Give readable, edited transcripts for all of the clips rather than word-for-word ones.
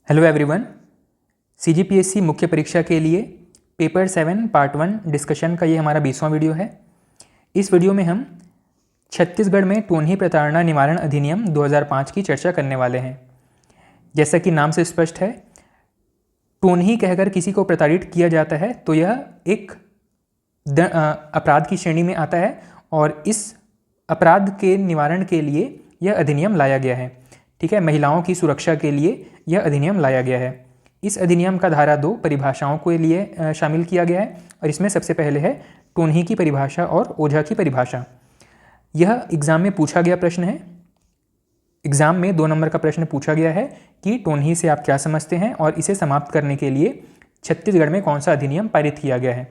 Hello everyone, CGPSC मुख्य परीक्षा के लिए पेपर 7 पार्ट 1 डिस्कशन का ये हमारा 20वां वीडियो है। इस वीडियो में हम छत्तीसगढ़ में टोनही प्रताड़ना निवारण अधिनियम 2005 की चर्चा करने वाले हैं। जैसा कि नाम से स्पष्ट है, टोनही कहकर किसी को प्रताड़ित किया जाता है तो यह एक अपराध की श्रेणी में आता है और इस अपराध के निवारण के लिए यह अधिनियम लाया गया है। ठीक है, महिलाओं की सुरक्षा के लिए यह अधिनियम लाया गया है। इस अधिनियम का धारा 2 परिभाषाओं के लिए शामिल किया गया है और इसमें सबसे पहले है टोनही की परिभाषा और ओझा की परिभाषा। यह एग्जाम में पूछा गया प्रश्न है। एग्जाम में 2 नंबर का प्रश्न पूछा गया है कि टोनही से आप क्या समझते हैं और इसे समाप्त करने के लिए छत्तीसगढ़ में कौन सा अधिनियम पारित किया गया है।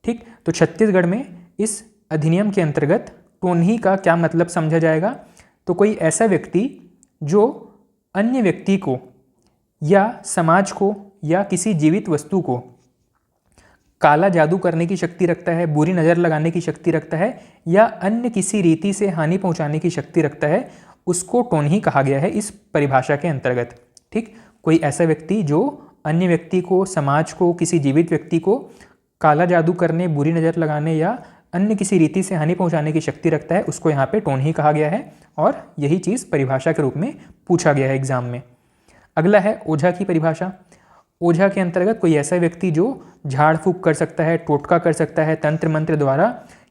ठीक, तो छत्तीसगढ़ में इस अधिनियम के अंतर्गत टोनही का क्या मतलब समझा जाएगा। तो कोई ऐसा व्यक्ति जो अन्य व्यक्ति को या समाज को या किसी जीवित वस्तु को काला जादू करने की शक्ति रखता है, बुरी नज़र लगाने की शक्ति रखता है या अन्य किसी रीति से हानि पहुंचाने की शक्ति रखता है, उसको टोनही कहा गया है इस परिभाषा के अंतर्गत। ठीक, कोई ऐसा व्यक्ति जो अन्य व्यक्ति को, समाज को, किसी जीवित व्यक्ति को काला जादू करने, बुरी नज़र लगाने या अन्य किसी रीति से हानि पहुंचाने की शक्ति रखता है, उसको यहाँ पे टोनही कहा गया है और यही चीज़ परिभाषा के रूप में पूछा गया है एग्जाम में। अगला है ओझा की परिभाषा। ओझा के अंतर्गत कोई ऐसा व्यक्ति जो झाड़ फूक कर सकता है, टोटका कर सकता है, तंत्र मंत्र द्वारा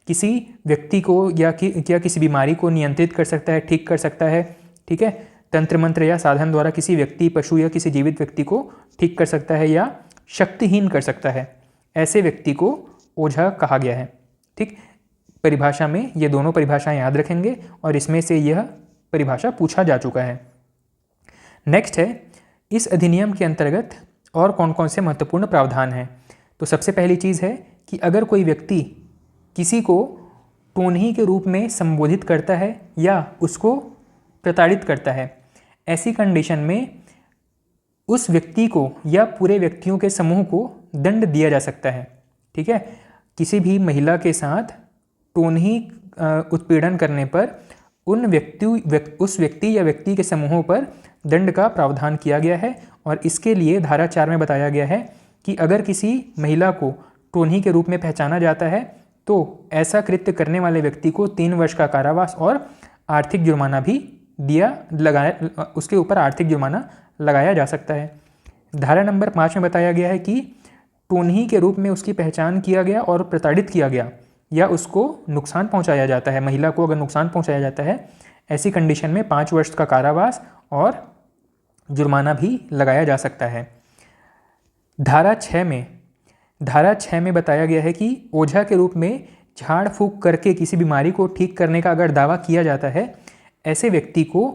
किसी व्यक्ति को या किसी बीमारी को नियंत्रित कर सकता है, ठीक कर सकता है। ठीक है, तंत्र मंत्र या साधन द्वारा किसी व्यक्ति, पशु या किसी जीवित व्यक्ति को ठीक कर सकता है या शक्तिहीन कर सकता है, ऐसे व्यक्ति को ओझा कहा गया है। ठीक, परिभाषा में ये दोनों परिभाषाएं याद रखेंगे और इसमें से यह परिभाषा पूछा जा चुका है। नेक्स्ट है, इस अधिनियम के अंतर्गत और कौन कौन से महत्वपूर्ण प्रावधान हैं। तो सबसे पहली चीज़ है कि अगर कोई व्यक्ति किसी को टोनही के रूप में संबोधित करता है या उसको प्रताड़ित करता है, ऐसी कंडीशन में उस व्यक्ति को या पूरे व्यक्तियों के समूह को दंड दिया जा सकता है। ठीक है, किसी भी महिला के साथ टोनही उत्पीड़न करने पर उस व्यक्ति या व्यक्ति के समूहों पर दंड का प्रावधान किया गया है और इसके लिए धारा 4 में बताया गया है कि अगर किसी महिला को टोनही के रूप में पहचाना जाता है तो ऐसा कृत्य करने वाले व्यक्ति को 3 वर्ष का कारावास और आर्थिक जुर्माना भी उसके ऊपर आर्थिक जुर्माना लगाया जा सकता है। धारा नंबर 5 में बताया गया है कि टोनही के रूप में उसकी पहचान किया गया और प्रताड़ित किया गया या उसको नुकसान पहुंचाया जाता है, महिला को अगर नुकसान पहुंचाया जाता है, ऐसी कंडीशन में 5 वर्ष का कारावास और जुर्माना भी लगाया जा सकता है। धारा 6 में बताया गया है कि ओझा के रूप में झाड़ फूक करके किसी बीमारी को ठीक करने का अगर दावा किया जाता है, ऐसे व्यक्ति को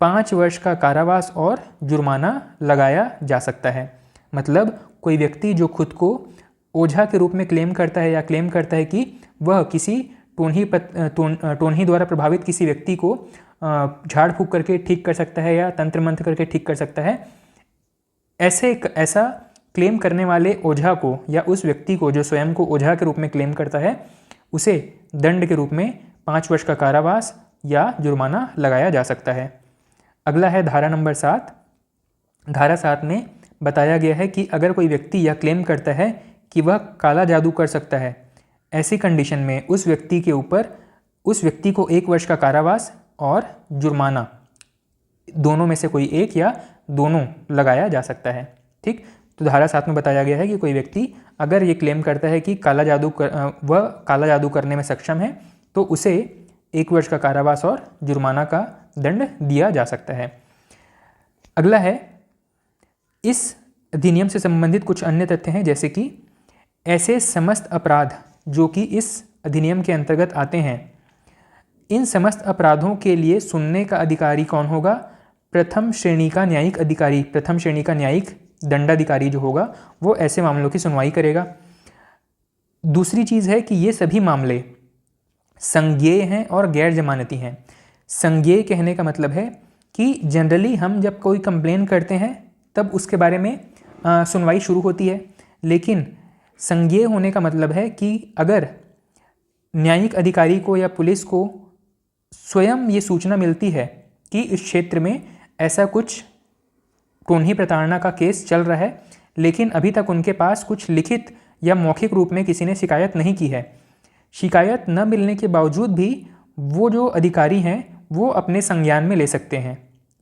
5 वर्ष का कारावास और जुर्माना लगाया जा सकता है। मतलब कोई व्यक्ति जो खुद को ओझा के रूप में क्लेम करता है या क्लेम करता है कि वह किसी टोनही द्वारा प्रभावित किसी व्यक्ति को झाड़ फूक करके ठीक कर सकता है या तंत्र मंत्र करके ठीक कर सकता है, ऐसा क्लेम करने वाले ओझा को या उस व्यक्ति को जो स्वयं को ओझा के रूप में क्लेम करता है, उसे दंड के रूप में 5 वर्ष का कारावास या जुर्माना लगाया जा सकता है। अगला है धारा नंबर 7। धारा 7 में बताया गया है कि अगर कोई व्यक्ति यह क्लेम करता है कि वह काला जादू कर सकता है, ऐसी कंडीशन में उस व्यक्ति को 1 वर्ष का कारावास और जुर्माना, दोनों में से कोई एक या दोनों लगाया जा सकता है। ठीक, तो धारा 7 में बताया गया है कि कोई व्यक्ति अगर ये क्लेम करता है कि वह काला जादू करने में सक्षम है तो उसे 1 वर्ष का कारावास और जुर्माना का दंड दिया जा सकता है। अगला है, इस अधिनियम से संबंधित कुछ अन्य तथ्य हैं, जैसे कि ऐसे समस्त अपराध जो कि इस अधिनियम के अंतर्गत आते हैं, इन समस्त अपराधों के लिए सुनने का अधिकारी कौन होगा? प्रथम श्रेणी का न्यायिक अधिकारी, प्रथम श्रेणी का न्यायिक दंडाधिकारी जो होगा वो ऐसे मामलों की सुनवाई करेगा। दूसरी चीज़ है कि ये सभी मामले संज्ञेय हैं और गैर जमानती हैं। संज्ञेय कहने का मतलब है कि जनरली हम जब कोई कंप्लेन करते हैं तब उसके बारे में सुनवाई शुरू होती है, लेकिन संज्ञेय होने का मतलब है कि अगर न्यायिक अधिकारी को या पुलिस को स्वयं ये सूचना मिलती है कि इस क्षेत्र में ऐसा कुछ टोनही प्रताड़ना का केस चल रहा है, लेकिन अभी तक उनके पास कुछ लिखित या मौखिक रूप में किसी ने शिकायत नहीं की है। शिकायत न मिलने के बावजूद भी वो जो अधिकारी हैं वो अपने संज्ञान में ले सकते हैं।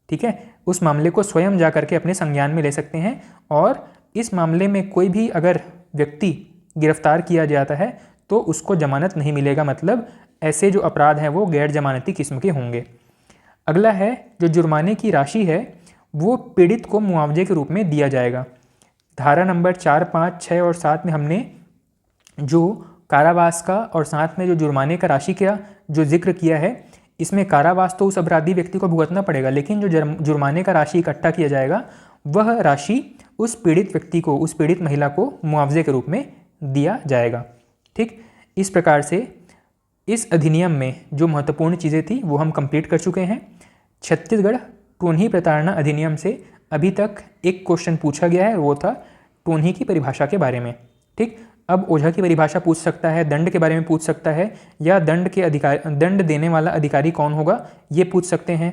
ठीक है, उस मामले को स्वयं जा करके अपने संज्ञान में ले सकते हैं, और इस मामले में कोई भी अगर व्यक्ति गिरफ्तार किया जाता है तो उसको जमानत नहीं मिलेगा, मतलब ऐसे जो अपराध हैं वो गैर जमानती किस्म के होंगे। अगला है जो जुर्माने की राशि है वो पीड़ित को मुआवजे के रूप में दिया जाएगा। धारा नंबर 4, 5, 6 और 7 में हमने जो कारावास का और साथ में जो जुर्माने का राशि का जो जिक्र किया है, इसमें कारावास तो उस अपराधी व्यक्ति को भुगतना पड़ेगा, लेकिन जो जुर्माने का राशि इकट्ठा किया जाएगा वह राशि उस पीड़ित व्यक्ति को, उस पीड़ित महिला को मुआवजे के रूप में दिया जाएगा। ठीक, इस प्रकार से इस अधिनियम में जो महत्वपूर्ण चीज़ें थी वो हम कंप्लीट कर चुके हैं। छत्तीसगढ़ टोनही प्रताड़ना अधिनियम से अभी तक एक क्वेश्चन पूछा गया है, वो था टोनही की परिभाषा के बारे में। ठीक, अब ओझा की परिभाषा पूछ सकता है, दंड के बारे में पूछ सकता है, या दंड देने वाला अधिकारी कौन होगा ये पूछ सकते हैं,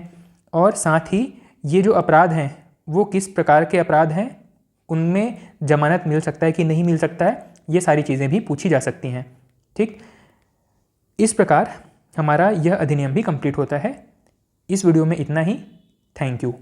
और साथ ही ये जो अपराध हैं वो किस प्रकार के अपराध हैं, उनमें जमानत मिल सकता है कि नहीं मिल सकता है, ये सारी चीज़ें भी पूछी जा सकती हैं। ठीक, इस प्रकार हमारा यह अधिनियम भी कंप्लीट होता है। इस वीडियो में इतना ही। Thank you.